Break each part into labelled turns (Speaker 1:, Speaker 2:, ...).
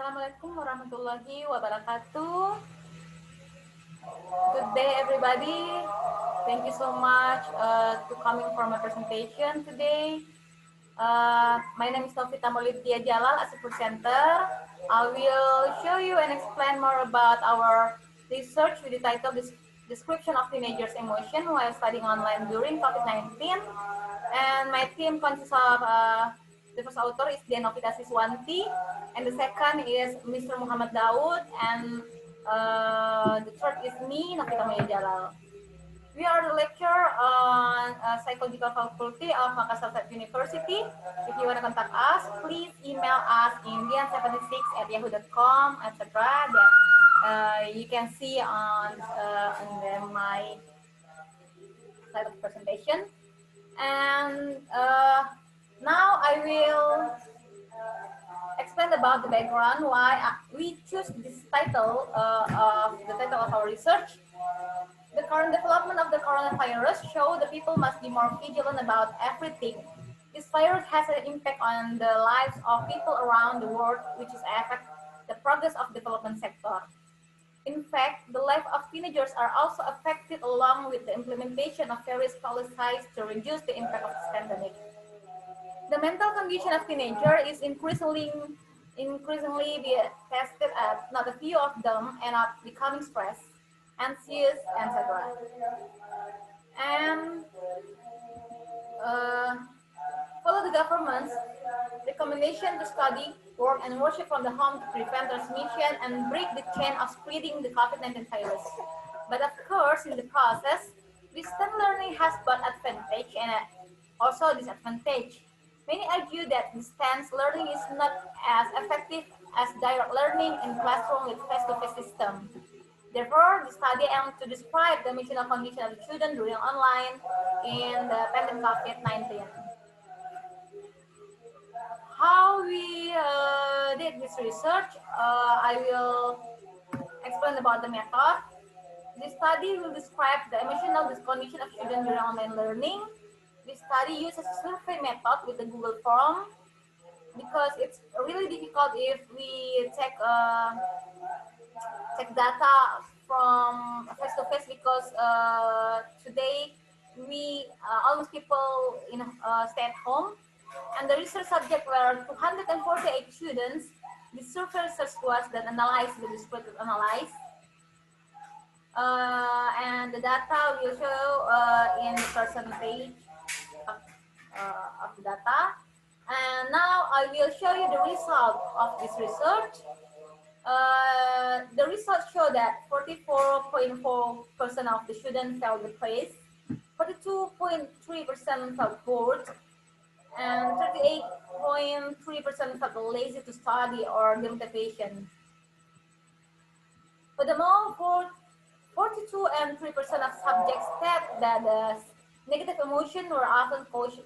Speaker 1: Assalamualaikum warahmatullahi wabarakatuh. Good day, everybody. Thank you so much to coming for my presentation today. My name is Novita Maulidya Jalal as a presenter. I will show you and explain more about our research with the title Description of Teenagers' Emotion While Studying Online During COVID-19. And my team consists of the first author is Novita Siswanti, and the second is Mr. Muhammad Daud, and the third is me, Novita Maya Jalal. We are the lecturer on Psychological Faculty of Makassar State University. If you want to contact us, please email us indian76@yahoo.com, etc. That you can see on my slide of presentation. And now I will explain about the background why we choose this title of the title of our research. The current development of the coronavirus show that people must be more vigilant about everything. This virus has an impact on the lives of people around the world, which is affect the progress of development sector. In fact, the life of teenagers are also affected along with the implementation of various policies to reduce the impact of this pandemic. The mental condition of teenagers is increasingly be tested at not a few of them end up becoming stressed, anxious, etc. And follow the government's recommendation to study, work, and worship from the home to prevent transmission and break the chain of spreading the COVID-19 virus. But of course, in the process, distance learning has both advantage and also disadvantage. Many argue that distance learning is not as effective as direct learning in classroom with face-to-face system. Therefore, the study aims to describe the emotional condition of the children during online in the pandemic COVID-19. How we did this research, I will explain about the method. This study will describe the emotional condition of children during online learning. This study uses a survey method with the Google form because it's really difficult if we check data from face to face because today we almost people stay at home, and the research subject were 248 students. The survey research was then analyzed, the descriptive analyzed. And the data will show in the percentage of the data. And now I will show you the result of this research. The results show that 44.4% of the students felt depressed, 42.3% felt bored, and 38.3% felt lazy to study or demotivation. Furthermore, 42 and 3% of subjects said that the negative emotions were often caused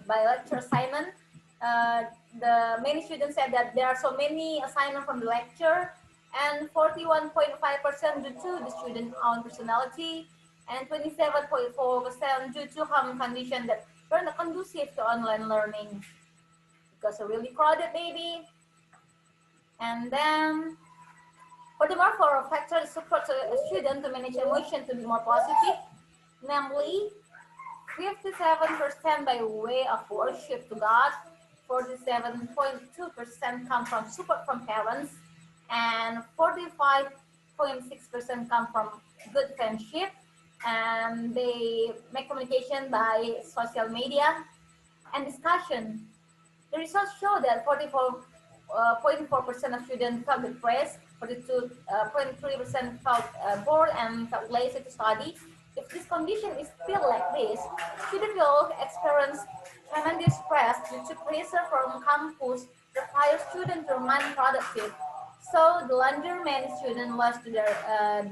Speaker 1: by lecture assignment. The many students said that there are so many assignments from the lecture, and 41.5% due to the student's own personality, and 27.4% due to home conditions that were not conducive to online learning because it's really crowded, maybe. And then, furthermore, for a factor support a student to manage emotion to be more positive, namely 57% by way of worship to God, 47.2% come from support from parents, and 45.6% come from good friendship, and they make communication by social media and discussion. The results show that 44.4% of students felt depressed, 42.3% felt bored and felt lazy to study. If this condition is still like this, students will experience tremendous stress due to pressure from campus requires students to remain productive. So the longer many students lost to their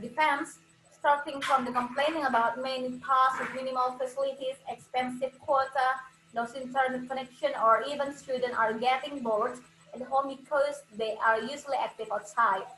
Speaker 1: defense, starting from the complaining about many tasks with minimal facilities, expensive quota, no internet connection, or even students are getting bored at home because they are usually active outside.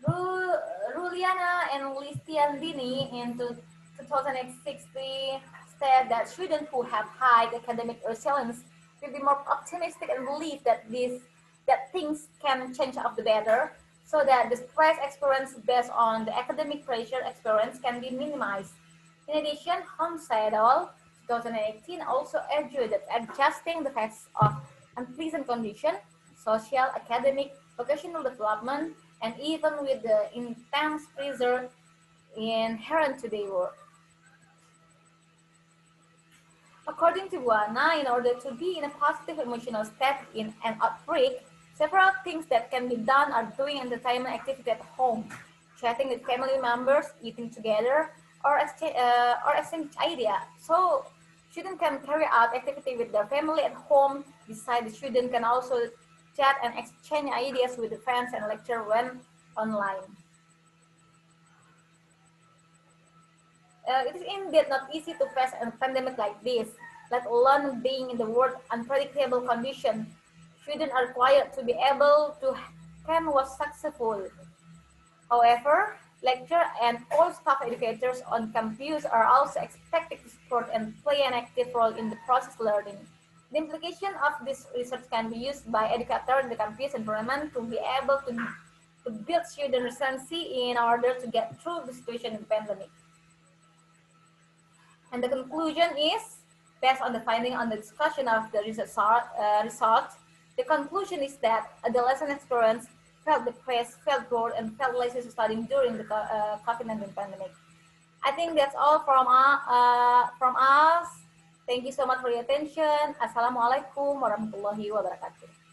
Speaker 1: Ruliana and Listiandini in 2016 said that students who have high academic resilience will be more optimistic and believe that this that things can change of the better, so that the stress experience based on the academic pressure experience can be minimized. In addition, Holmes et al. 2018 also argued that adjusting the effects of unpleasant condition, social, academic, vocational development, and even with the intense pressure inherent to their work. According to Buana, in order to be in a positive emotional state in an outbreak, several things that can be done are doing entertainment activity at home, chatting with family members, eating together, or exchange idea. So students can carry out activity with their family at home. Besides, the student can also chat and exchange ideas with the friends and lecture when online. It is indeed not easy to face a pandemic like this, let alone being in the world unpredictable condition. Students are required to be able to can was successful. However, lecturer and all staff educators on campus are also expected to support and play an active role in the process learning. The implication of this research can be used by educators in the campus environment to be able to build student resiliency in order to get through the situation in the pandemic. And the conclusion is, based on the finding on the discussion of the result, the conclusion is that adolescent experience felt depressed, felt bored, and felt lazy studying during the COVID-19 pandemic. I think that's all from us. Thank you so much for your attention. Assalamualaikum warahmatullahi wabarakatuh.